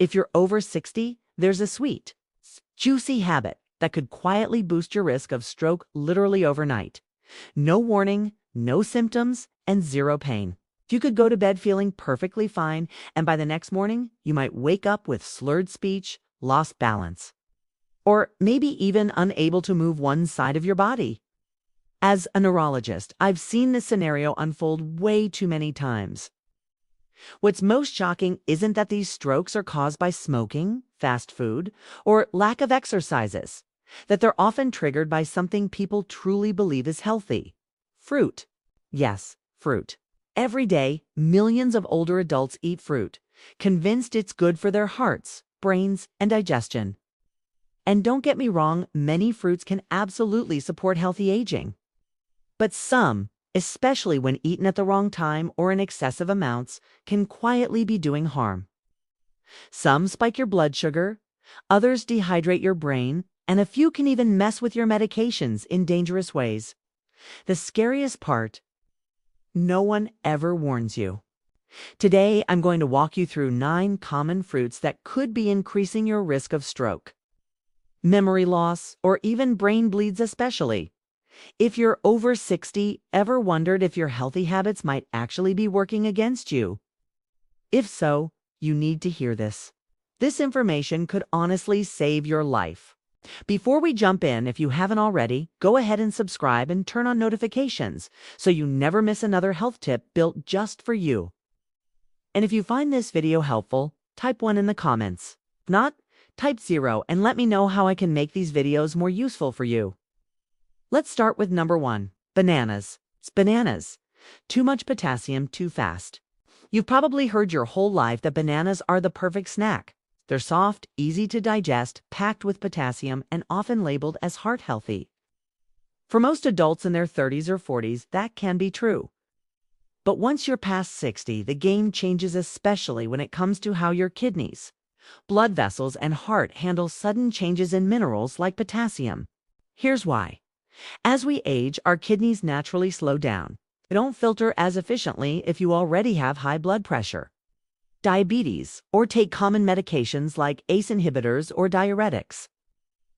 If you're over 60, there's a sweet, juicy habit that could quietly boost your risk of stroke literally overnight. No warning, no symptoms, and zero pain. You could go to bed feeling perfectly fine, and by the next morning, you might wake up with slurred speech, lost balance, or maybe even unable to move one side of your body. As a neurologist, I've seen this scenario unfold way too many times. What's most shocking isn't that these strokes are caused by smoking, fast food, or lack of exercises, that they're often triggered by something people truly believe is healthy. Fruit. Yes, fruit. Every day, millions of older adults eat fruit, convinced it's good for their hearts, brains, and digestion. And don't get me wrong, many fruits can absolutely support healthy aging. But some, especially when eaten at the wrong time or in excessive amounts, can quietly be doing harm. Some spike your blood sugar, others dehydrate your brain, and a few can even mess with your medications in dangerous ways. The scariest part, no one ever warns you. Today, I'm going to walk you through 9 common fruits that could be increasing your risk of stroke, memory loss, or even brain bleeds especially. If you're over 60, ever wondered if your healthy habits might actually be working against you? If so, you need to hear this. This information could honestly save your life. Before we jump in, if you haven't already, go ahead and subscribe and turn on notifications so you never miss another health tip built just for you. And if you find this video helpful, type 1 in the comments. If not, type 0 and let me know how I can make these videos more useful for you. Let's start with number 1, bananas. It's bananas. Too much potassium too fast. You've probably heard your whole life that bananas are the perfect snack. They're soft, easy to digest, packed with potassium, and often labeled as heart healthy. For most adults in their 30s or 40s, that can be true. But once you're past 60, the game changes, especially when it comes to how your kidneys, blood vessels, and heart handle sudden changes in minerals like potassium. Here's why. As we age, our kidneys naturally slow down. They don't filter as efficiently if you already have high blood pressure, diabetes, or take common medications like ACE inhibitors or diuretics.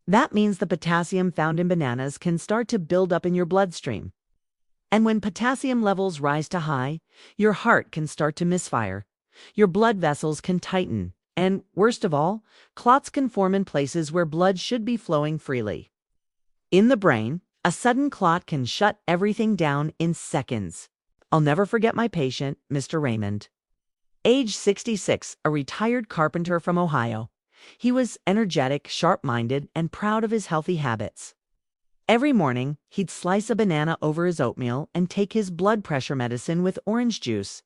That means the potassium found in bananas can start to build up in your bloodstream. And when potassium levels rise to high, your heart can start to misfire, your blood vessels can tighten, and worst of all, clots can form in places where blood should be flowing freely. In the brain, a sudden clot can shut everything down in seconds. I'll never forget my patient, Mr. Raymond. Age 66, a retired carpenter from Ohio. He was energetic, sharp-minded, and proud of his healthy habits. Every morning, he'd slice a banana over his oatmeal and take his blood pressure medicine with orange juice.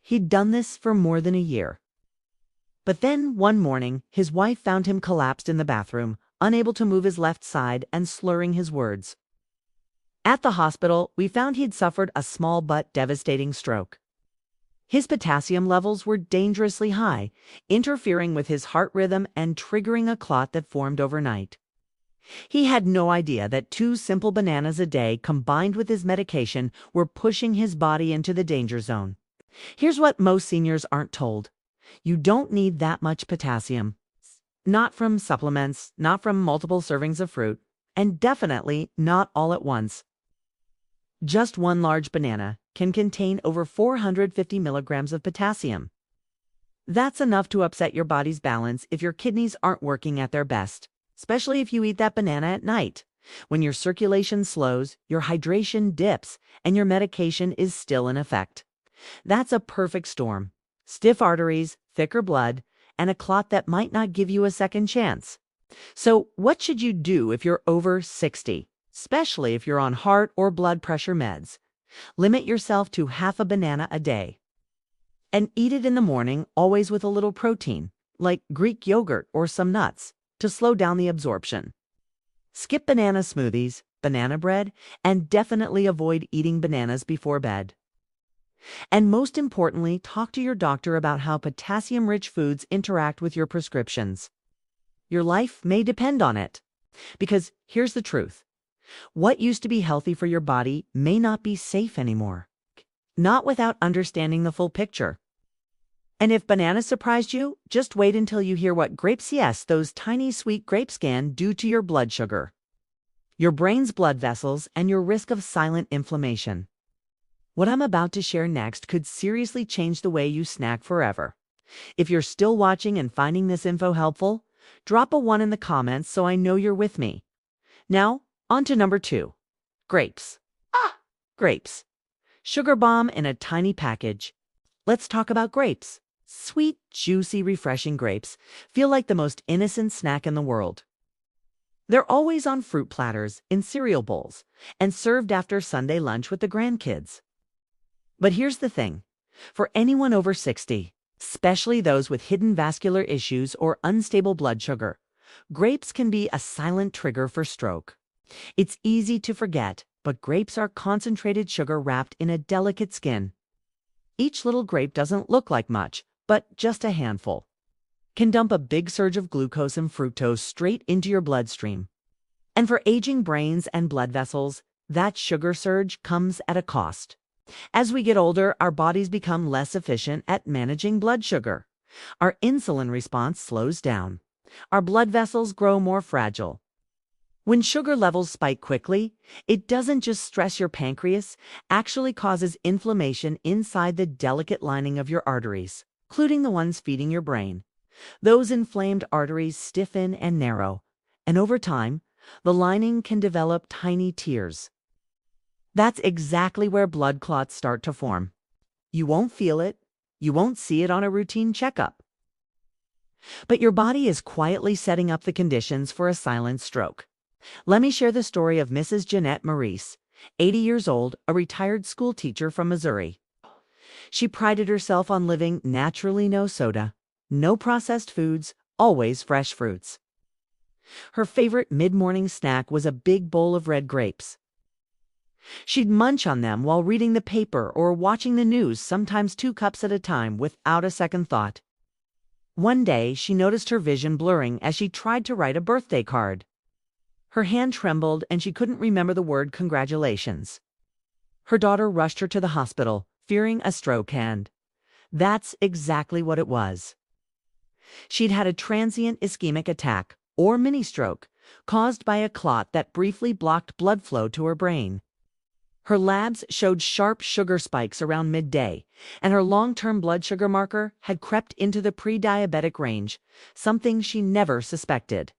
He'd done this for more than a year. But then, one morning, his wife found him collapsed in the bathroom, unable to move his left side and slurring his words. At the hospital, we found he'd suffered a small but devastating stroke. His potassium levels were dangerously high, interfering with his heart rhythm and triggering a clot that formed overnight. He had no idea that 2 simple bananas a day combined with his medication were pushing his body into the danger zone. Here's what most seniors aren't told. You don't need that much potassium. Not from supplements, not from multiple servings of fruit, and definitely not all at once. Just one large banana can contain over 450 milligrams of potassium. That's enough to upset your body's balance if your kidneys aren't working at their best, especially if you eat that banana at night, when your circulation slows, your hydration dips, and your medication is still in effect. That's a perfect storm. Stiff arteries, thicker blood, and a clot that might not give you a second chance. So what should you do if you're over 60, especially if you're on heart or blood pressure meds? Limit yourself to half a banana a day. And eat it in the morning, always with a little protein, like Greek yogurt or some nuts, to slow down the absorption. Skip banana smoothies, banana bread, and definitely avoid eating bananas before bed. And most importantly, talk to your doctor about how potassium-rich foods interact with your prescriptions. Your life may depend on it. Because here's the truth. What used to be healthy for your body may not be safe anymore. Not without understanding the full picture. And if bananas surprised you, just wait until you hear what grapes, yes, those tiny sweet grapes can do to your blood sugar, your brain's blood vessels, and your risk of silent inflammation. What I'm about to share next could seriously change the way you snack forever. If you're still watching and finding this info helpful, drop a 1 in the comments so I know you're with me. Now, on to number 2. Grapes. Grapes. Sugar bomb in a tiny package. Let's talk about grapes. Sweet, juicy, refreshing grapes feel like the most innocent snack in the world. They're always on fruit platters, in cereal bowls, and served after Sunday lunch with the grandkids. But here's the thing. For anyone over 60, especially those with hidden vascular issues or unstable blood sugar, grapes can be a silent trigger for stroke. It's easy to forget, but grapes are concentrated sugar wrapped in a delicate skin. Each little grape doesn't look like much, but just a handful can dump a big surge of glucose and fructose straight into your bloodstream. And for aging brains and blood vessels, that sugar surge comes at a cost. As we get older, our bodies become less efficient at managing blood sugar. Our insulin response slows down. Our blood vessels grow more fragile. When sugar levels spike quickly, it doesn't just stress your pancreas, actually causes inflammation inside the delicate lining of your arteries, including the ones feeding your brain. Those inflamed arteries stiffen and narrow, and over time, the lining can develop tiny tears. That's exactly where blood clots start to form. You won't feel it, you won't see it on a routine checkup. But your body is quietly setting up the conditions for a silent stroke. Let me share the story of Mrs. Jeanette Maurice, 80 years old, a retired school teacher from Missouri. She prided herself on living naturally, no soda, no processed foods, always fresh fruits. Her favorite mid-morning snack was a big bowl of red grapes. She'd munch on them while reading the paper or watching the news, sometimes 2 cups at a time, without a second thought. One day, she noticed her vision blurring as she tried to write a birthday card. Her hand trembled and she couldn't remember the word congratulations. Her daughter rushed her to the hospital, fearing a stroke, and that's exactly what it was. She'd had a transient ischemic attack, or mini-stroke, caused by a clot that briefly blocked blood flow to her brain. Her labs showed sharp sugar spikes around midday, and her long-term blood sugar marker had crept into the pre-diabetic range, something she never suspected.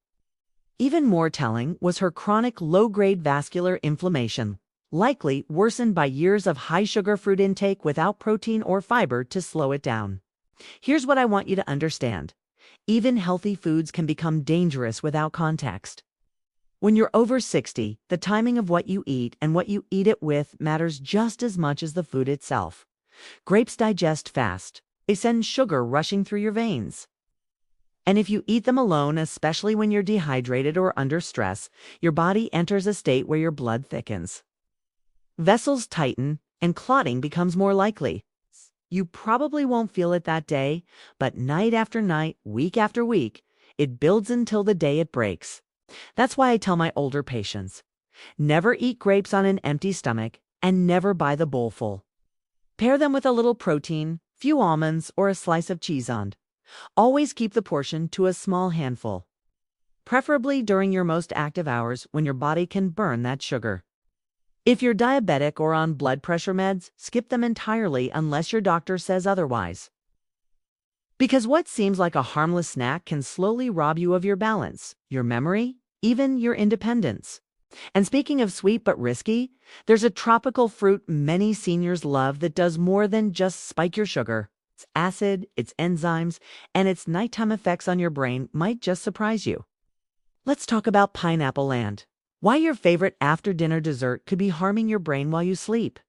Even more telling was her chronic low-grade vascular inflammation, likely worsened by years of high-sugar fruit intake without protein or fiber to slow it down. Here's what I want you to understand. Even healthy foods can become dangerous without context. When you're over 60, the timing of what you eat and what you eat it with matters just as much as the food itself. Grapes digest fast. They send sugar rushing through your veins. And if you eat them alone, especially when you're dehydrated or under stress, your body enters a state where your blood thickens. Vessels tighten, and clotting becomes more likely. You probably won't feel it that day, but night after night, week after week, it builds until the day it breaks. That's why I tell my older patients, never eat grapes on an empty stomach and never buy the bowl full. Pair them with a little protein, few almonds, or a slice of cheese on. Always keep the portion to a small handful, preferably during your most active hours when your body can burn that sugar. If you're diabetic or on blood pressure meds, skip them entirely unless your doctor says otherwise. Because what seems like a harmless snack can slowly rob you of your balance, your memory, even your independence. And speaking of sweet but risky, there's a tropical fruit many seniors love that does more than just spike your sugar. Its acid, its enzymes, and its nighttime effects on your brain might just surprise you. Let's talk about pineapple land. Why your favorite after-dinner dessert could be harming your brain while you sleep.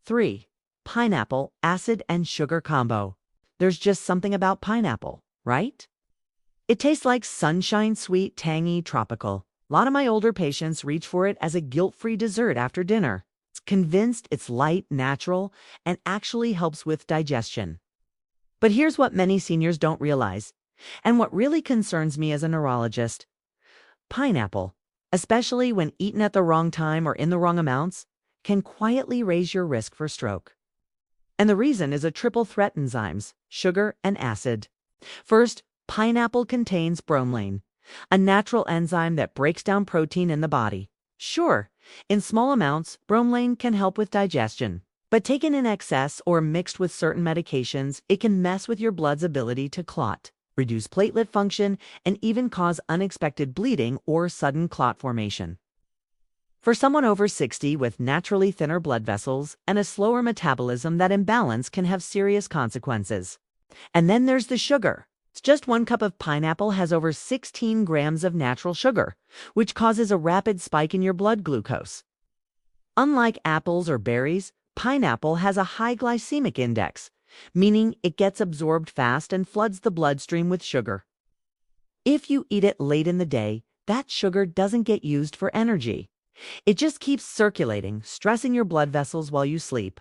3. Pineapple, acid and sugar combo. There's just something about pineapple, right? It tastes like sunshine, sweet, tangy, tropical. A lot of my older patients reach for it as a guilt-free dessert after dinner. It's convinced it's light, natural, and actually helps with digestion. But here's what many seniors don't realize, and what really concerns me as a neurologist. Pineapple, especially when eaten at the wrong time or in the wrong amounts, can quietly raise your risk for stroke. And the reason is a triple threat enzymes, sugar and acid. First, pineapple contains bromelain, a natural enzyme that breaks down protein in the body. Sure, in small amounts, bromelain can help with digestion, but taken in excess or mixed with certain medications, it can mess with your blood's ability to clot, reduce platelet function, and even cause unexpected bleeding or sudden clot formation. For someone over 60 with naturally thinner blood vessels and a slower metabolism, that imbalance can have serious consequences. And then there's the sugar. Just 1 cup of pineapple has over 16 grams of natural sugar, which causes a rapid spike in your blood glucose. Unlike apples or berries, pineapple has a high glycemic index, meaning it gets absorbed fast and floods the bloodstream with sugar. If you eat it late in the day, that sugar doesn't get used for energy. It just keeps circulating, stressing your blood vessels while you sleep.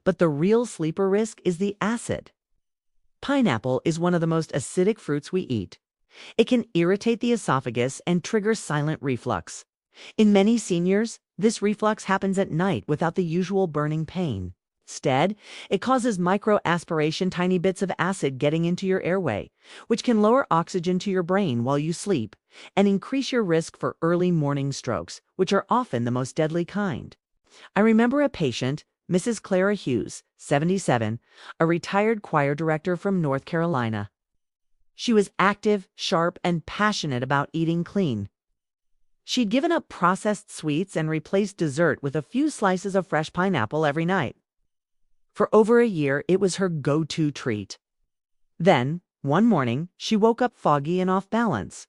But the real sleeper risk is the acid. Pineapple is one of the most acidic fruits we eat. It can irritate the esophagus and trigger silent reflux. In many seniors, this reflux happens at night without the usual burning pain. Instead, it causes microaspiration, tiny bits of acid getting into your airway, which can lower oxygen to your brain while you sleep and increase your risk for early morning strokes, which are often the most deadly kind. I remember a patient, Mrs. Clara Hughes, 77, a retired choir director from North Carolina. She was active, sharp, and passionate about eating clean. She'd given up processed sweets and replaced dessert with a few slices of fresh pineapple every night. For over a year, it was her go-to treat. Then, one morning, she woke up foggy and off balance.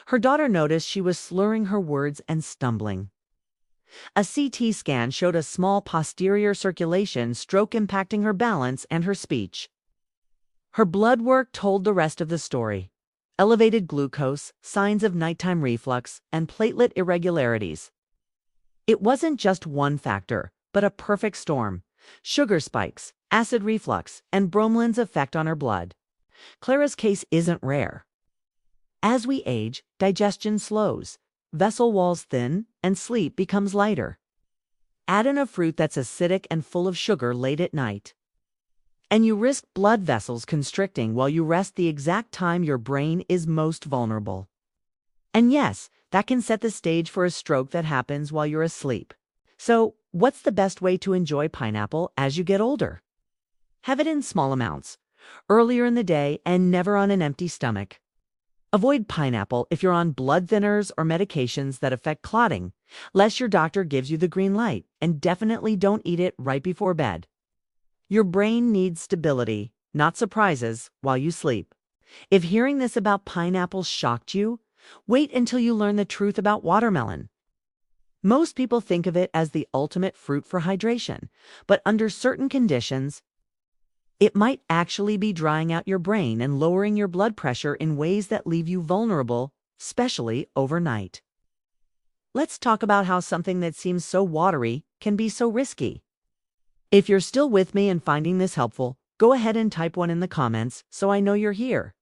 Her daughter noticed she was slurring her words and stumbling. A CT scan showed a small posterior circulation stroke impacting her balance and her speech. Her blood work told the rest of the story. Elevated glucose, signs of nighttime reflux, and platelet irregularities. It wasn't just one factor, but a perfect storm. Sugar spikes, acid reflux, and bromelain's effect on her blood. Clara's case isn't rare. As we age, digestion slows, vessel walls thin, and sleep becomes lighter. Add in a fruit that's acidic and full of sugar late at night, and you risk blood vessels constricting while you rest, the exact time your brain is most vulnerable. And yes, that can set the stage for a stroke that happens while you're asleep. So, what's the best way to enjoy pineapple as you get older? Have it in small amounts, earlier in the day, and never on an empty stomach. Avoid pineapple if you're on blood thinners or medications that affect clotting, unless your doctor gives you the green light, and definitely don't eat it right before bed. Your brain needs stability, not surprises, while you sleep. If hearing this about pineapple shocked you, wait until you learn the truth about watermelon. Most people think of it as the ultimate fruit for hydration, but under certain conditions, it might actually be drying out your brain and lowering your blood pressure in ways that leave you vulnerable, especially overnight. Let's talk about how something that seems so watery can be so risky. If you're still with me and finding this helpful, go ahead and type 1 in the comments so I know you're here.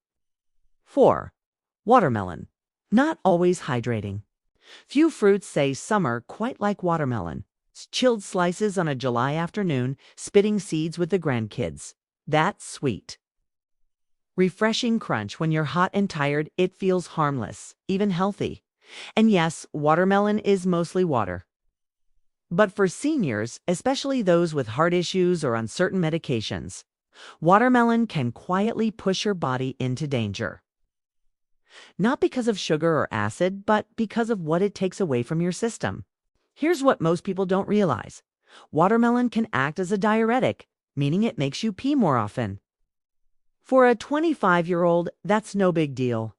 4. Watermelon. Not always hydrating. Few fruits say summer quite like watermelon. Chilled slices on a July afternoon, spitting seeds with the grandkids. That's sweet. Refreshing crunch when you're hot and tired, it feels harmless, even healthy. And yes, watermelon is mostly water. But for seniors, especially those with heart issues or on certain medications, watermelon can quietly push your body into danger. Not because of sugar or acid, but because of what it takes away from your system. Here's what most people don't realize. Watermelon can act as a diuretic, meaning it makes you pee more often. For a 25-year-old, that's no big deal.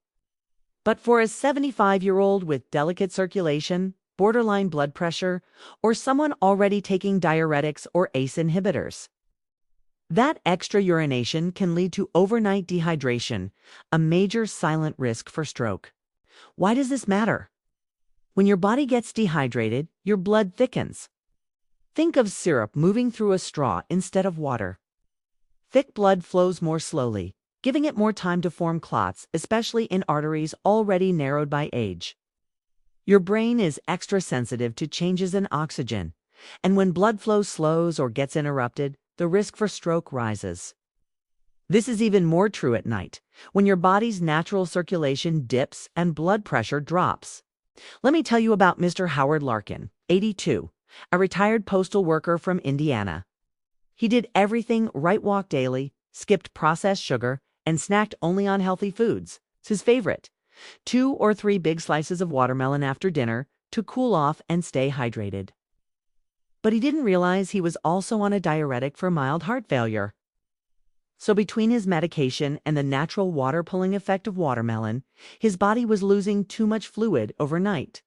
But for a 75-year-old with delicate circulation, borderline blood pressure, or someone already taking diuretics or ACE inhibitors, that extra urination can lead to overnight dehydration, a major silent risk for stroke. Why does this matter? When your body gets dehydrated, your blood thickens. Think of syrup moving through a straw instead of water. Thick blood flows more slowly, giving it more time to form clots, especially in arteries already narrowed by age. Your brain is extra sensitive to changes in oxygen, and when blood flow slows or gets interrupted, the risk for stroke rises. This is even more true at night, when your body's natural circulation dips and blood pressure drops. Let me tell you about Mr. Howard Larkin, 82, a retired postal worker from Indiana. He did everything right: walk daily, skipped processed sugar, and snacked only on healthy foods. It's his favorite. 2 or 3 big slices of watermelon after dinner to cool off and stay hydrated. But he didn't realize he was also on a diuretic for mild heart failure. So between his medication and the natural water-pulling effect of watermelon, his body was losing too much fluid overnight.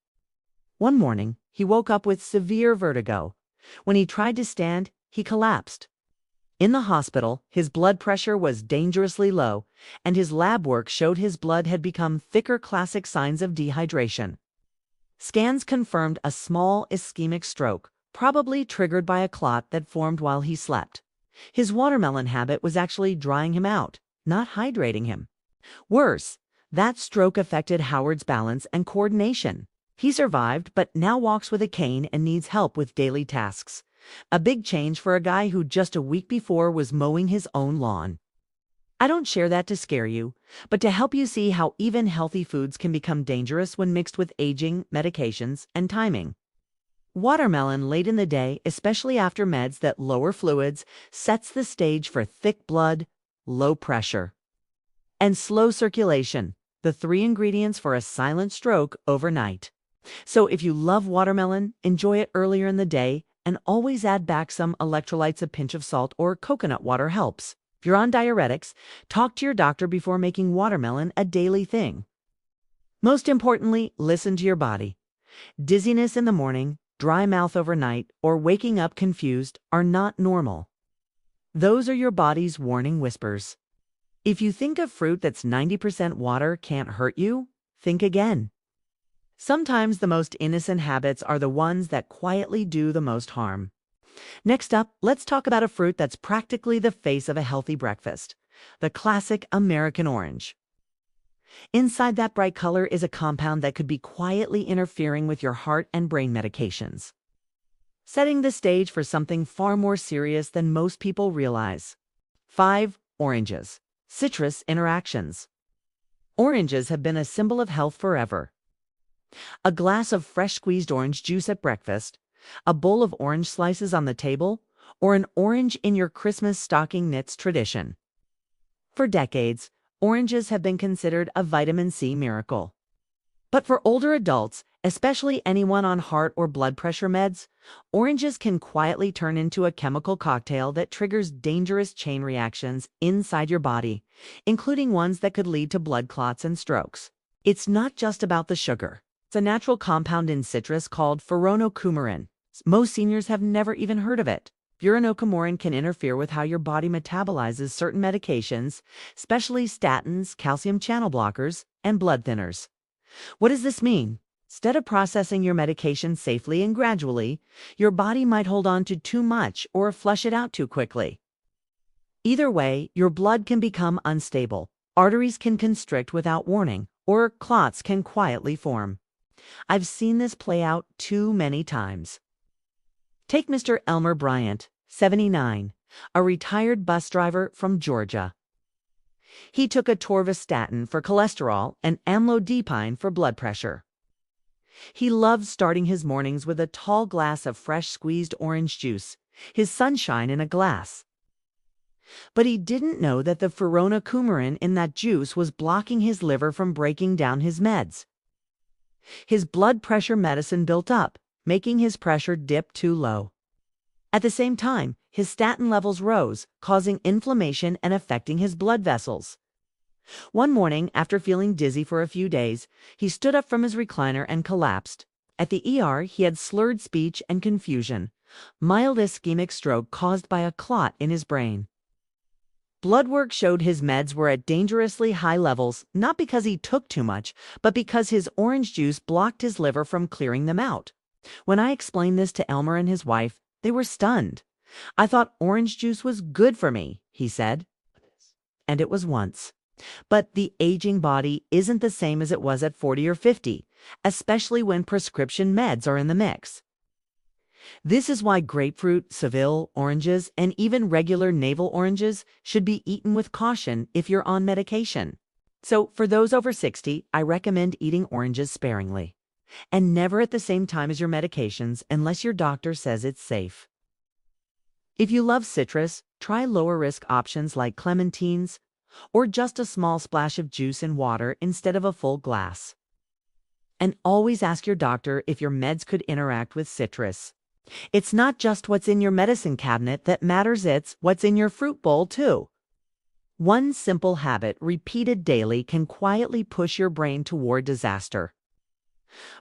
One morning, he woke up with severe vertigo. When he tried to stand, he collapsed. In the hospital, his blood pressure was dangerously low, and his lab work showed his blood had become thicker, classic signs of dehydration. Scans confirmed a small ischemic stroke, probably triggered by a clot that formed while he slept. His watermelon habit was actually drying him out, not hydrating him. Worse, that stroke affected Howard's balance and coordination. He survived, but now walks with a cane and needs help with daily tasks. A big change for a guy who just a week before was mowing his own lawn. I don't share that to scare you, but to help you see how even healthy foods can become dangerous when mixed with aging, medications, and timing. Watermelon late in the day, especially after meds that lower fluids, sets the stage for thick blood, low pressure, and slow circulation, the 3 ingredients for a silent stroke overnight. So if you love watermelon, enjoy it earlier in the day, and always add back some electrolytes. A pinch of salt or coconut water helps. If you're on diuretics, talk to your doctor before making watermelon a daily thing. Most importantly, listen to your body. Dizziness in the morning, dry mouth overnight, or waking up confused are not normal. Those are your body's warning whispers. If you think a fruit that's 90% water can't hurt you, think again. Sometimes the most innocent habits are the ones that quietly do the most harm. Next up, let's talk about a fruit that's practically the face of a healthy breakfast: the classic American orange. Inside that bright color is a compound that could be quietly interfering with your heart and brain medications, setting the stage for something far more serious than most people realize. 5. Oranges. Citrus interactions. Oranges have been a symbol of health forever. A glass of fresh squeezed orange juice at breakfast, a bowl of orange slices on the table, or an orange in your Christmas stocking knits tradition. For decades, oranges have been considered a vitamin C miracle. But for older adults, especially anyone on heart or blood pressure meds, oranges can quietly turn into a chemical cocktail that triggers dangerous chain reactions inside your body, including ones that could lead to blood clots and strokes. It's not just about the sugar. It's a natural compound in citrus called furanocoumarin. Most seniors have never even heard of it. Furanocoumarin can interfere with how your body metabolizes certain medications, especially statins, calcium channel blockers, and blood thinners. What does this mean? Instead of processing your medication safely and gradually, your body might hold on to too much or flush it out too quickly. Either way, your blood can become unstable, arteries can constrict without warning, or clots can quietly form. I've seen this play out too many times. Take Mr. Elmer Bryant, 79, a retired bus driver from Georgia. He took atorvastatin for cholesterol and amlodipine for blood pressure. He loved starting his mornings with a tall glass of fresh squeezed orange juice, his sunshine in a glass. But he didn't know that the furanocoumarin in that juice was blocking his liver from breaking down his meds. His blood pressure medicine built up, making his pressure dip too low. At the same time, his statin levels rose, causing inflammation and affecting his blood vessels. One morning, after feeling dizzy for a few days, he stood up from his recliner and collapsed. At the ER, he had slurred speech and confusion, mild ischemic stroke caused by a clot in his brain. Blood work showed his meds were at dangerously high levels, not because he took too much, but because his orange juice blocked his liver from clearing them out. When I explained this to Elmer and his wife, they were stunned. "I thought orange juice was good for me," he said. And it was once. But the aging body isn't the same as it was at 40 or 50, especially when prescription meds are in the mix. This is why grapefruit, Seville, oranges, and even regular navel oranges should be eaten with caution if you're on medication. So, for those over 60, I recommend eating oranges sparingly, and never at the same time as your medications unless your doctor says it's safe. If you love citrus, try lower-risk options like clementines, or just a small splash of juice in water instead of a full glass. And always ask your doctor if your meds could interact with citrus. It's not just what's in your medicine cabinet that matters, it's what's in your fruit bowl too. One simple habit repeated daily can quietly push your brain toward disaster.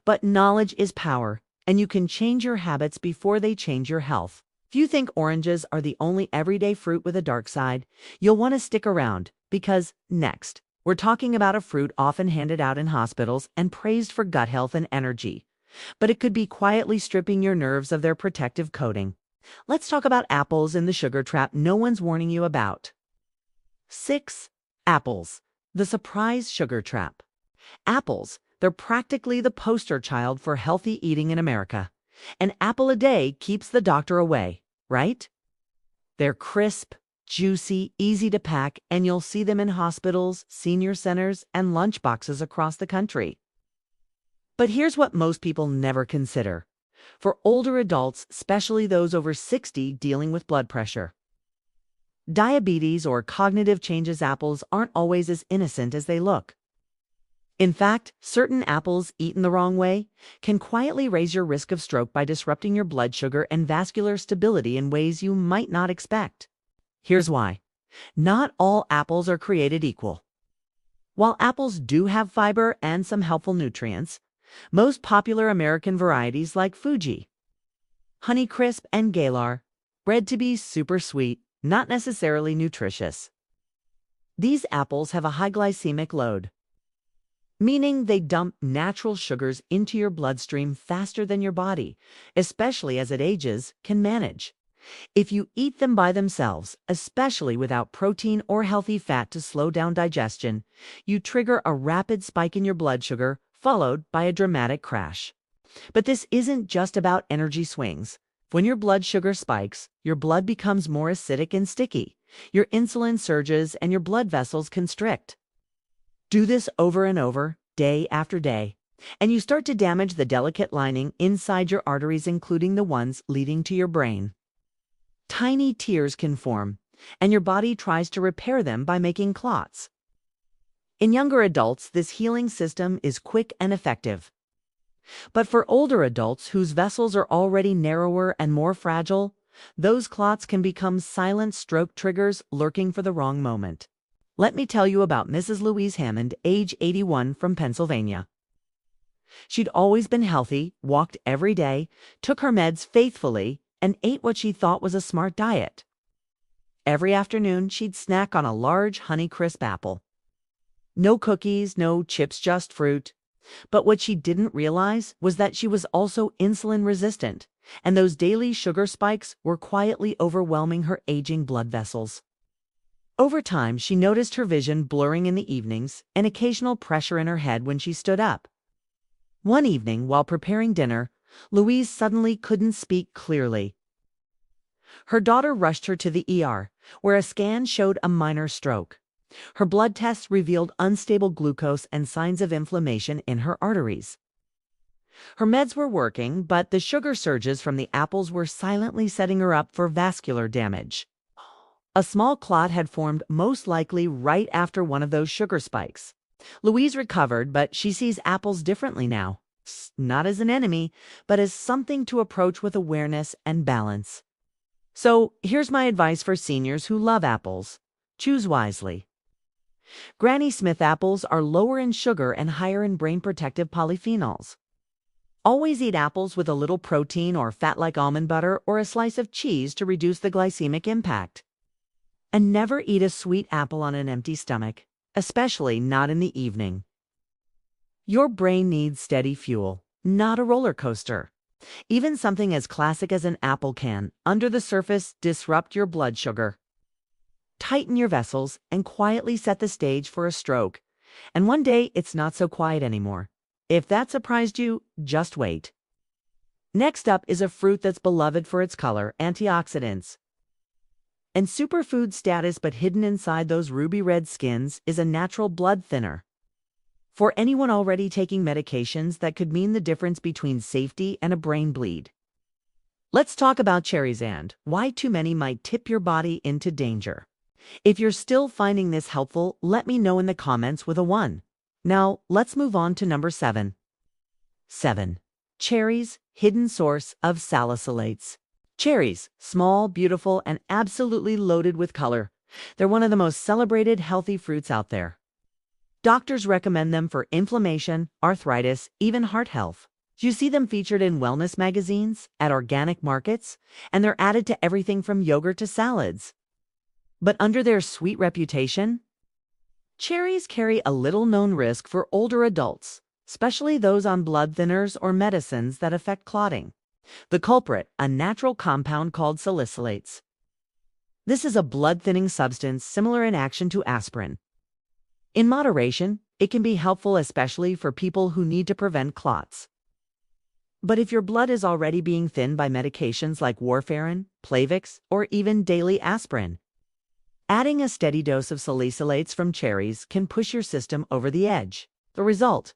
But knowledge is power, and you can change your habits before they change your health. If you think oranges are the only everyday fruit with a dark side, you'll want to stick around, because next, we're talking about a fruit often handed out in hospitals and praised for gut health and energy. But it could be quietly stripping your nerves of their protective coating. Let's talk about apples in the sugar trap no one's warning you about. 6. Apples, the surprise sugar trap. Apples, they're practically the poster child for healthy eating in America. An apple a day keeps the doctor away, right? They're crisp, juicy, easy to pack, and you'll see them in hospitals, senior centers, and lunchboxes across the country. But here's what most people never consider. For older adults, especially those over 60 dealing with blood pressure, diabetes, or cognitive changes, apples aren't always as innocent as they look. In fact, certain apples eaten the wrong way can quietly raise your risk of stroke by disrupting your blood sugar and vascular stability in ways you might not expect. Here's why. Not all apples are created equal. While apples do have fiber and some helpful nutrients, most popular American varieties like Fuji, Honeycrisp, and Galar, bred to be super sweet, not necessarily nutritious. These apples have a high glycemic load, meaning they dump natural sugars into your bloodstream faster than your body, especially as it ages, can manage. If you eat them by themselves, especially without protein or healthy fat to slow down digestion, you trigger a rapid spike in your blood sugar, followed by a dramatic crash. But this isn't just about energy swings. When your blood sugar spikes, your blood becomes more acidic and sticky. Your insulin surges and your blood vessels constrict. Do this over and over, day after day, and you start to damage the delicate lining inside your arteries, including the ones leading to your brain. Tiny tears can form, and your body tries to repair them by making clots. In younger adults, this healing system is quick and effective. But for older adults whose vessels are already narrower and more fragile, those clots can become silent stroke triggers lurking for the wrong moment. Let me tell you about Mrs. Louise Hammond, age 81, from Pennsylvania. She'd always been healthy, walked every day, took her meds faithfully, and ate what she thought was a smart diet. Every afternoon, she'd snack on a large Honeycrisp apple. No cookies, no chips, just fruit. But what she didn't realize was that she was also insulin resistant, and those daily sugar spikes were quietly overwhelming her aging blood vessels. Over time, she noticed her vision blurring in the evenings and occasional pressure in her head when she stood up. One evening, while preparing dinner, Louise suddenly couldn't speak clearly. Her daughter rushed her to the ER, where a scan showed a minor stroke. Her blood tests revealed unstable glucose and signs of inflammation in her arteries. Her meds were working, but the sugar surges from the apples were silently setting her up for vascular damage. A small clot had formed, most likely right after one of those sugar spikes. Louise recovered, but she sees apples differently now. Not as an enemy, but as something to approach with awareness and balance. So, here's my advice for seniors who love apples. Choose wisely. Granny Smith apples are lower in sugar and higher in brain-protective polyphenols. Always eat apples with a little protein or fat like almond butter or a slice of cheese to reduce the glycemic impact. And never eat a sweet apple on an empty stomach, especially not in the evening. Your brain needs steady fuel, not a roller coaster. Even something as classic as an apple can, under the surface, disrupt your blood sugar, tighten your vessels, and quietly set the stage for a stroke. And one day, it's not so quiet anymore. If that surprised you, just wait. Next up is a fruit that's beloved for its color, antioxidants. And superfood status, but hidden inside those ruby red skins, is a natural blood thinner. For anyone already taking medications, that could mean the difference between safety and a brain bleed. Let's talk about cherries and why too many might tip your body into danger. If you're still finding this helpful, let me know in the comments with a 1. Now, let's move on to number 7. 7. Cherries, hidden source of salicylates. Cherries, small, beautiful, and absolutely loaded with color. They're one of the most celebrated healthy fruits out there. Doctors recommend them for inflammation, arthritis, even heart health. You see them featured in wellness magazines, at organic markets, and they're added to everything from yogurt to salads. But under their sweet reputation, cherries carry a little-known risk for older adults, especially those on blood thinners or medicines that affect clotting. The culprit, a natural compound called salicylates. This is a blood-thinning substance similar in action to aspirin. In moderation, it can be helpful, especially for people who need to prevent clots. But if your blood is already being thinned by medications like warfarin, Plavix, or even daily aspirin, adding a steady dose of salicylates from cherries can push your system over the edge. The result?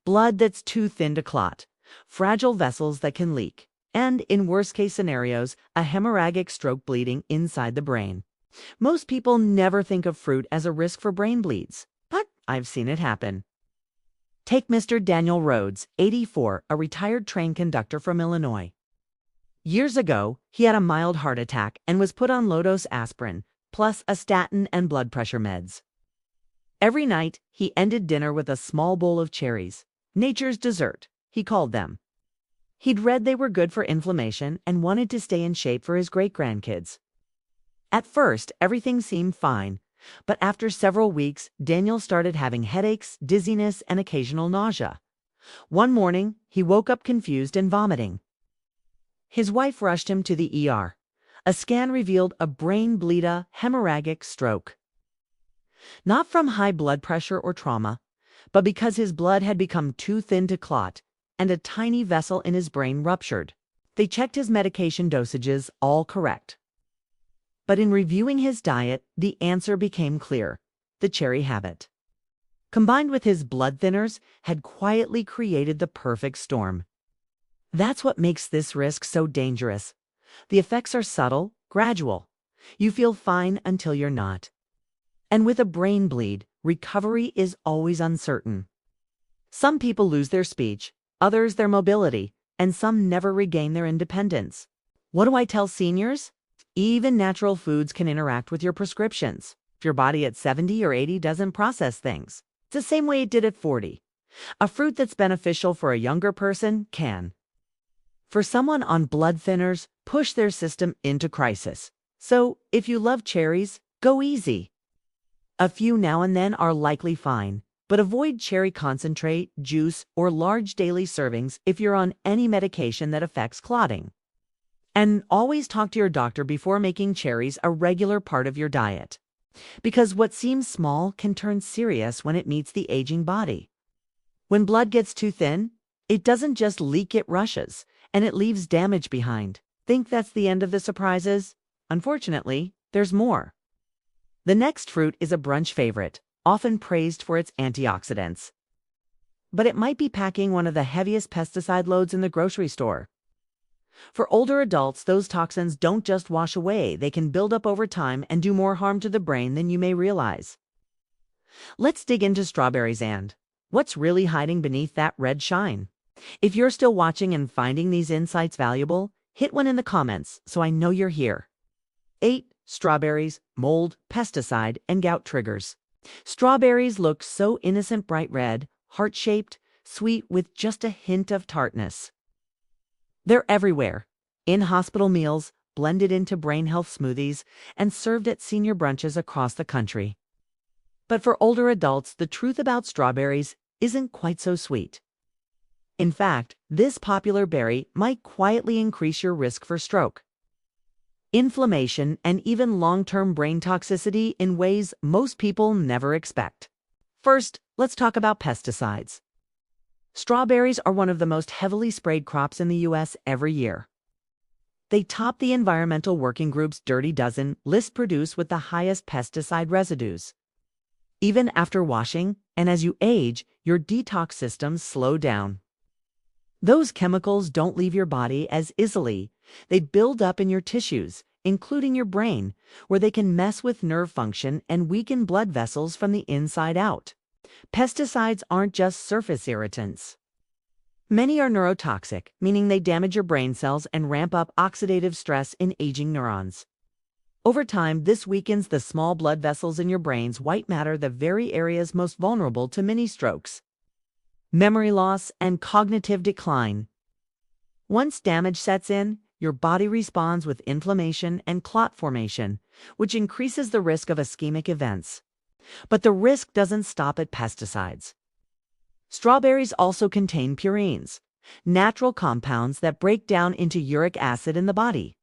Blood that's too thin to clot, fragile vessels that can leak, and, in worst-case scenarios, a hemorrhagic stroke, bleeding inside the brain. Most people never think of fruit as a risk for brain bleeds, but I've seen it happen. Take Mr. Daniel Rhodes, 84, a retired train conductor from Illinois. Years ago, he had a mild heart attack and was put on low-dose aspirin, plus a statin and blood pressure meds. Every night, he ended dinner with a small bowl of cherries. Nature's dessert, he called them. He'd read they were good for inflammation and wanted to stay in shape for his great-grandkids. At first, everything seemed fine, but after several weeks, Daniel started having headaches, dizziness, and occasional nausea. One morning, he woke up confused and vomiting. His wife rushed him to the ER. A scan revealed a brain bleed, a hemorrhagic stroke. Not from high blood pressure or trauma, but because his blood had become too thin to clot, and a tiny vessel in his brain ruptured. They checked his medication dosages, all correct. But in reviewing his diet, the answer became clear: the cherry habit, combined with his blood thinners, had quietly created the perfect storm. That's what makes this risk so dangerous. The effects are subtle, gradual. You feel fine until you're not. And with a brain bleed, recovery is always uncertain. Some people lose their speech, others their mobility, and some never regain their independence. What do I tell seniors? Even natural foods can interact with your prescriptions. If your body at 70 or 80 doesn't process things, it's the same way it did at 40. A fruit that's beneficial for a younger person can, for someone on blood thinners, push their system into crisis. So, if you love cherries, go easy. A few now and then are likely fine, but avoid cherry concentrate, juice, or large daily servings if you're on any medication that affects clotting. And always talk to your doctor before making cherries a regular part of your diet, because what seems small can turn serious when it meets the aging body. When blood gets too thin, it doesn't just leak, it rushes, and it leaves damage behind. Think that's the end of the surprises? Unfortunately, there's more. The next fruit is a brunch favorite, often praised for its antioxidants. But it might be packing one of the heaviest pesticide loads in the grocery store. For older adults, those toxins don't just wash away, they can build up over time and do more harm to the brain than you may realize. Let's dig into strawberries and what's really hiding beneath that red shine. If you're still watching and finding these insights valuable, hit 1 in the comments so I know you're here. 8. Strawberries, mold, pesticide, and gout triggers. Strawberries look so innocent, bright red, heart-shaped, sweet with just a hint of tartness. They're everywhere, in hospital meals, blended into brain health smoothies, and served at senior brunches across the country. But for older adults, the truth about strawberries isn't quite so sweet. In fact, this popular berry might quietly increase your risk for stroke, inflammation, and even long-term brain toxicity in ways most people never expect. First, let's talk about pesticides. Strawberries are one of the most heavily sprayed crops in the U.S. every year. They top the Environmental Working Group's Dirty Dozen list produced with the highest pesticide residues. Even after washing, and as you age, your detox systems slow down. Those chemicals don't leave your body as easily. They build up in your tissues, including your brain, where they can mess with nerve function and weaken blood vessels from the inside out. Pesticides aren't just surface irritants. Many are neurotoxic, meaning they damage your brain cells and ramp up oxidative stress in aging neurons. Over time, this weakens the small blood vessels in your brain's white matter, the very areas most vulnerable to mini strokes, memory loss, and cognitive decline. Once damage sets in, your body responds with inflammation and clot formation, which increases the risk of ischemic events. But the risk doesn't stop at pesticides. Strawberries also contain purines, natural compounds that break down into uric acid in the body.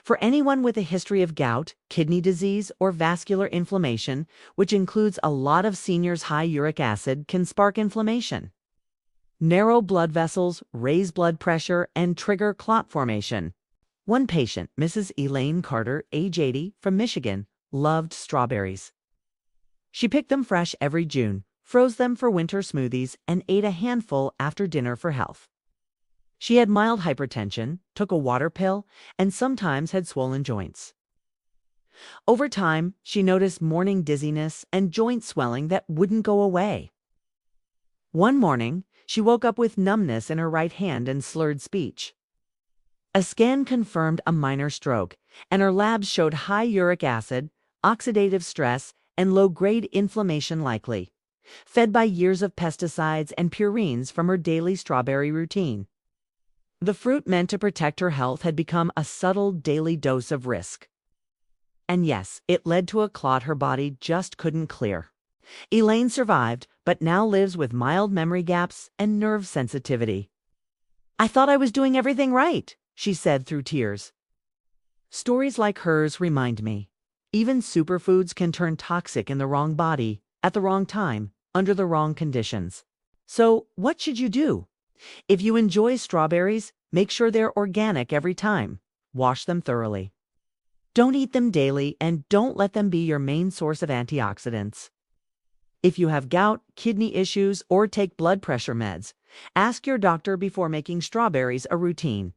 For anyone with a history of gout, kidney disease, or vascular inflammation, which includes a lot of seniors, high uric acid can spark inflammation, narrow blood vessels, raise blood pressure, and trigger clot formation. One patient, Mrs. Elaine Carter, age 80, from Michigan, loved strawberries. She picked them fresh every June, froze them for winter smoothies, and ate a handful after dinner for health. She had mild hypertension, took a water pill, and sometimes had swollen joints. Over time, she noticed morning dizziness and joint swelling that wouldn't go away. One morning, she woke up with numbness in her right hand and slurred speech. A scan confirmed a minor stroke, and her labs showed high uric acid, oxidative stress, and low-grade inflammation likely, fed by years of pesticides and purines from her daily strawberry routine. The fruit meant to protect her health had become a subtle daily dose of risk. And yes, it led to a clot her body just couldn't clear. Elaine survived, but now lives with mild memory gaps and nerve sensitivity. "I thought I was doing everything right," she said through tears. Stories like hers remind me, even superfoods can turn toxic in the wrong body, at the wrong time, under the wrong conditions. So, what should you do? If you enjoy strawberries, make sure they're organic every time. Wash them thoroughly. Don't eat them daily, and don't let them be your main source of antioxidants. If you have gout, kidney issues, or take blood pressure meds, ask your doctor before making strawberries a routine.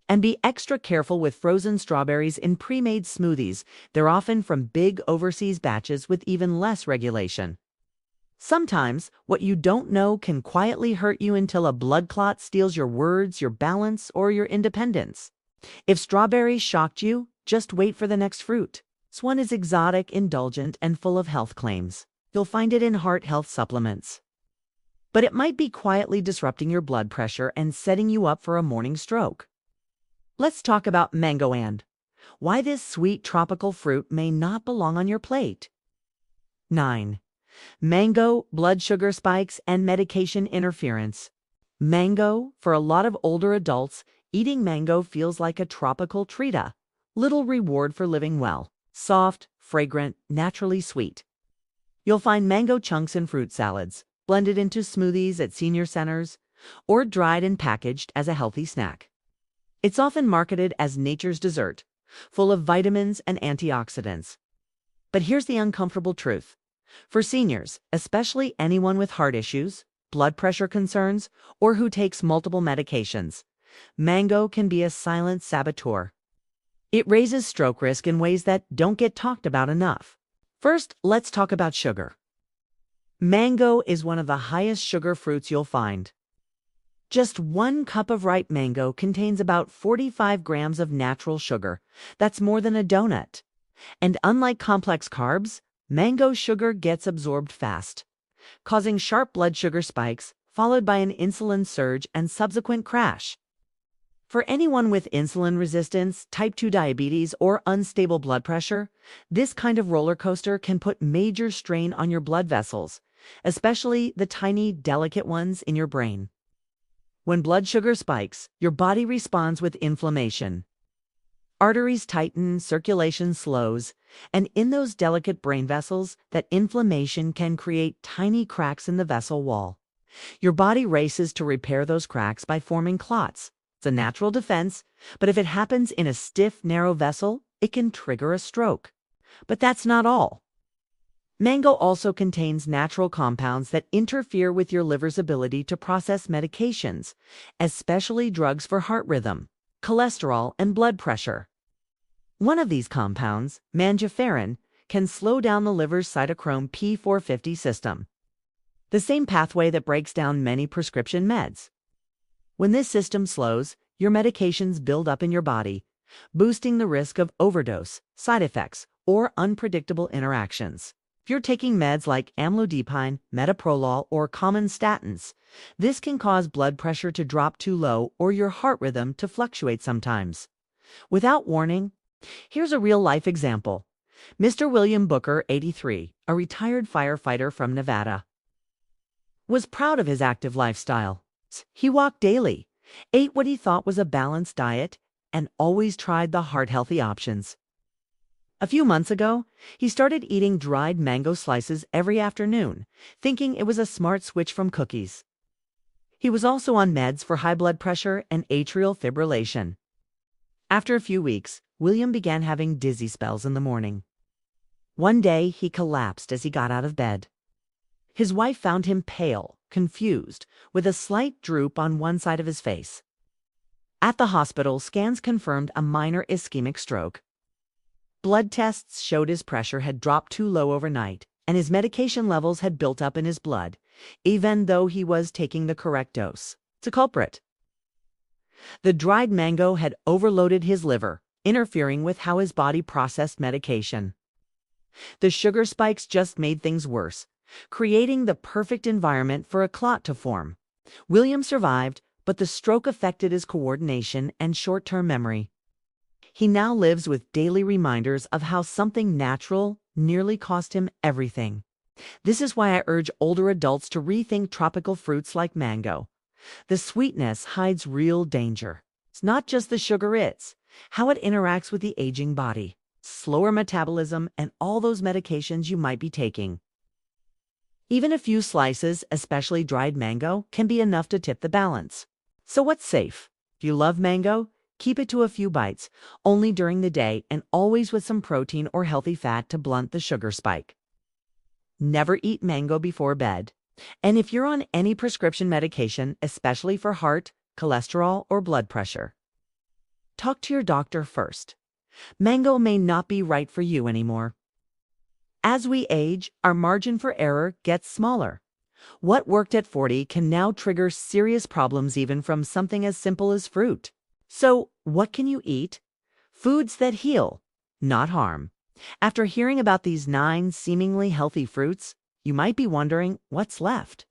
And be extra careful with frozen strawberries in pre-made smoothies. They're often from big overseas batches with even less regulation. Sometimes, what you don't know can quietly hurt you until a blood clot steals your words, your balance, or your independence. If strawberries shocked you, just wait for the next fruit. This one is exotic, indulgent, and full of health claims. You'll find it in heart health supplements. But it might be quietly disrupting your blood pressure and setting you up for a morning stroke. Let's talk about mango and why this sweet tropical fruit may not belong on your plate. 9. Mango, blood sugar spikes, and medication interference. Mango, for a lot of older adults, eating mango feels like a tropical treat, a little reward for living well. Soft, fragrant, naturally sweet. You'll find mango chunks in fruit salads, blended into smoothies at senior centers, or dried and packaged as a healthy snack. It's often marketed as nature's dessert, full of vitamins and antioxidants. But here's the uncomfortable truth. For seniors, especially anyone with heart issues, blood pressure concerns, or who takes multiple medications, mango can be a silent saboteur. It raises stroke risk in ways that don't get talked about enough. First, let's talk about sugar. Mango is one of the highest sugar fruits you'll find. Just 1 cup of ripe mango contains about 45 grams of natural sugar. That's more than a donut. And unlike complex carbs, mango sugar gets absorbed fast, causing sharp blood sugar spikes, followed by an insulin surge and subsequent crash. For anyone with insulin resistance, type 2 diabetes, or unstable blood pressure, this kind of roller coaster can put major strain on your blood vessels, especially the tiny, delicate ones in your brain. When blood sugar spikes, your body responds with inflammation. Arteries tighten, circulation slows, and in those delicate brain vessels, that inflammation can create tiny cracks in the vessel wall. Your body races to repair those cracks by forming clots. It's a natural defense, but if it happens in a stiff, narrow vessel, it can trigger a stroke. But that's not all. Mango also contains natural compounds that interfere with your liver's ability to process medications, especially drugs for heart rhythm, cholesterol, and blood pressure. One of these compounds, mangiferin, can slow down the liver's cytochrome P450 system, the same pathway that breaks down many prescription meds. When this system slows, your medications build up in your body, boosting the risk of overdose, side effects, or unpredictable interactions. If you're taking meds like amlodipine, metoprolol, or common statins, this can cause blood pressure to drop too low or your heart rhythm to fluctuate sometimes. Without warning, here's a real-life example. Mr. William Booker, 83, a retired firefighter from Nevada, was proud of his active lifestyle. He walked daily, ate what he thought was a balanced diet, and always tried the heart-healthy options. A few months ago, he started eating dried mango slices every afternoon, thinking it was a smart switch from cookies. He was also on meds for high blood pressure and atrial fibrillation. After a few weeks, William began having dizzy spells in the morning. One day, he collapsed as he got out of bed. His wife found him pale, confused, with a slight droop on one side of his face. At the hospital, scans confirmed a minor ischemic stroke. Blood tests showed his pressure had dropped too low overnight, and his medication levels had built up in his blood, even though he was taking the correct dose. It's a culprit. The dried mango had overloaded his liver, interfering with how his body processed medication. The sugar spikes just made things worse, creating the perfect environment for a clot to form. William survived, but the stroke affected his coordination and short-term memory. He now lives with daily reminders of how something natural nearly cost him everything. This is why I urge older adults to rethink tropical fruits like mango. The sweetness hides real danger. It's not just the sugar, it's how it interacts with the aging body, slower metabolism, and all those medications you might be taking. Even a few slices, especially dried mango, can be enough to tip the balance. So what's safe? If you love mango, keep it to a few bites, only during the day, and always with some protein or healthy fat to blunt the sugar spike. Never eat mango before bed. And if you're on any prescription medication, especially for heart, cholesterol, or blood pressure, talk to your doctor first. Mango may not be right for you anymore. As we age, our margin for error gets smaller. What worked at 40 can now trigger serious problems even from something as simple as fruit. So, what can you eat? Foods that heal, not harm. After hearing about these 9 seemingly healthy fruits, you might be wondering what's left.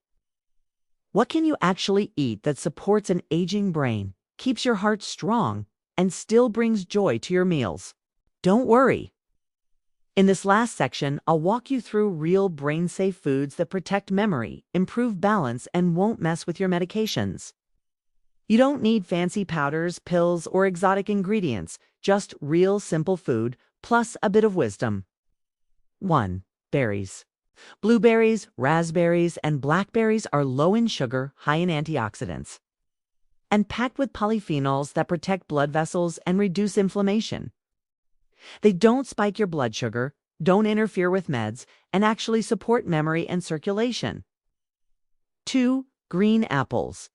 What can you actually eat that supports an aging brain, keeps your heart strong, and still brings joy to your meals? Don't worry. In this last section, I'll walk you through real brain-safe foods that protect memory, improve balance, and won't mess with your medications. You don't need fancy powders, pills, or exotic ingredients, just real simple food, plus a bit of wisdom. 1. Berries. Blueberries, raspberries, and blackberries are low in sugar, high in antioxidants, and packed with polyphenols that protect blood vessels and reduce inflammation. They don't spike your blood sugar, don't interfere with meds, and actually support memory and circulation. 2. Green apples.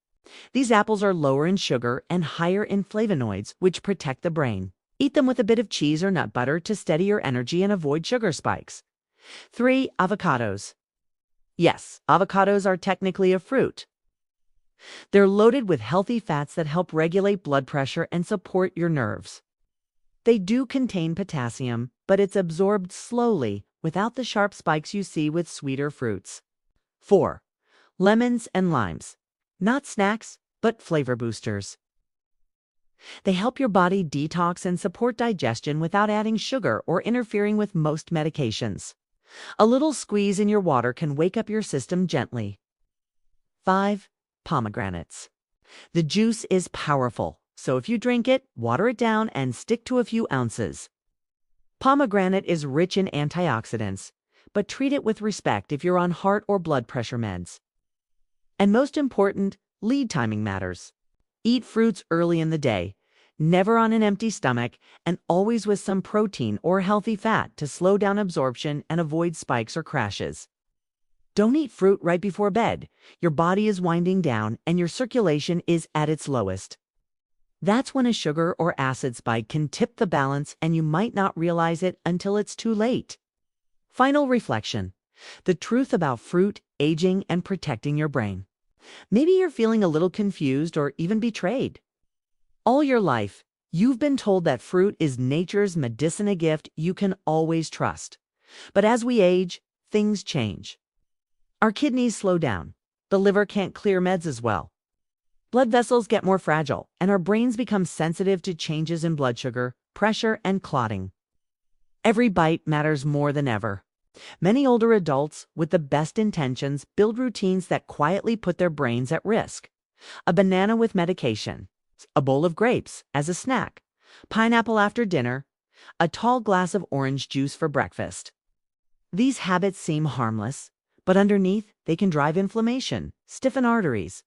These apples are lower in sugar and higher in flavonoids, which protect the brain. Eat them with a bit of cheese or nut butter to steady your energy and avoid sugar spikes. 3. Avocados. Yes, avocados are technically a fruit. They're loaded with healthy fats that help regulate blood pressure and support your nerves. They do contain potassium, but it's absorbed slowly without the sharp spikes you see with sweeter fruits. 4. Lemons and limes. Not snacks, but flavor boosters. They help your body detox and support digestion without adding sugar or interfering with most medications. A little squeeze in your water can wake up your system gently. 5. Pomegranates. The juice is powerful, so if you drink it, water it down and stick to a few ounces. Pomegranate is rich in antioxidants, but treat it with respect if you're on heart or blood pressure meds. And most important, lead timing matters. Eat fruits early in the day, never on an empty stomach, and always with some protein or healthy fat to slow down absorption and avoid spikes or crashes. Don't eat fruit right before bed. Your body is winding down and your circulation is at its lowest. That's when a sugar or acid spike can tip the balance and you might not realize it until it's too late. Final reflection. The truth about fruit, aging, and protecting your brain. Maybe you're feeling a little confused or even betrayed. All your life, you've been told that fruit is nature's medicinal gift you can always trust. But as we age, things change. Our kidneys slow down. The liver can't clear meds as well. Blood vessels get more fragile, and our brains become sensitive to changes in blood sugar, pressure, and clotting. Every bite matters more than ever. Many older adults, with the best intentions, build routines that quietly put their brains at risk. A banana with medication, a bowl of grapes as a snack, pineapple after dinner, a tall glass of orange juice for breakfast. These habits seem harmless, but underneath, they can drive inflammation, stiffen arteries,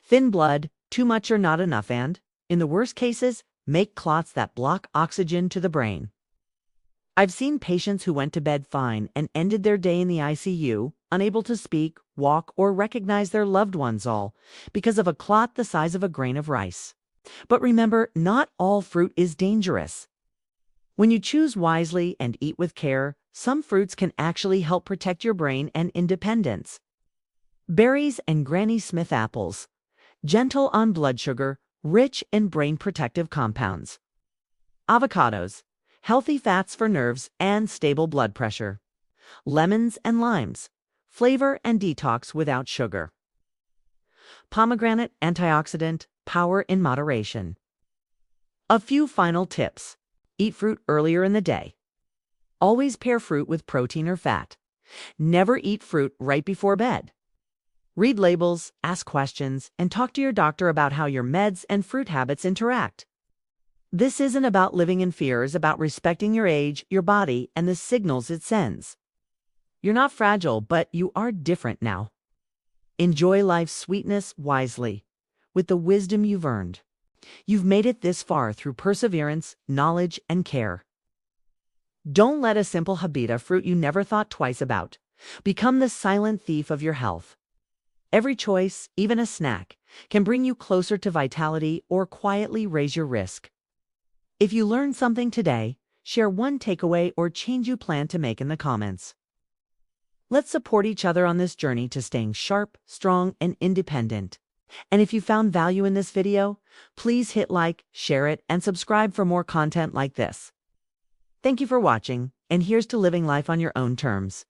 thin blood, too much or not enough, and, in the worst cases, make clots that block oxygen to the brain. I've seen patients who went to bed fine and ended their day in the ICU, unable to speak, walk, or recognize their loved ones, all because of a clot the size of a grain of rice. But remember, not all fruit is dangerous. When you choose wisely and eat with care, some fruits can actually help protect your brain and independence. Berries and Granny Smith apples. Gentle on blood sugar, rich in brain protective compounds. Avocados. Healthy fats for nerves and stable blood pressure. Lemons and limes. Flavor and detox without sugar. Pomegranate antioxidant, power in moderation. A few final tips. Eat fruit earlier in the day. Always pair fruit with protein or fat. Never eat fruit right before bed. Read labels, ask questions, and talk to your doctor about how your meds and fruit habits interact. This isn't about living in fear, it's about respecting your age, your body, and the signals it sends. You're not fragile, but you are different now. Enjoy life's sweetness wisely, with the wisdom you've earned. You've made it this far through perseverance, knowledge, and care. Don't let a simple habita, fruit you never thought twice about, become the silent thief of your health. Every choice, even a snack, can bring you closer to vitality or quietly raise your risk. If you learned something today, share one takeaway or change you plan to make in the comments. Let's support each other on this journey to staying sharp, strong, and independent. And if you found value in this video, please hit like, share it, and subscribe for more content like this. Thank you for watching, and here's to living life on your own terms.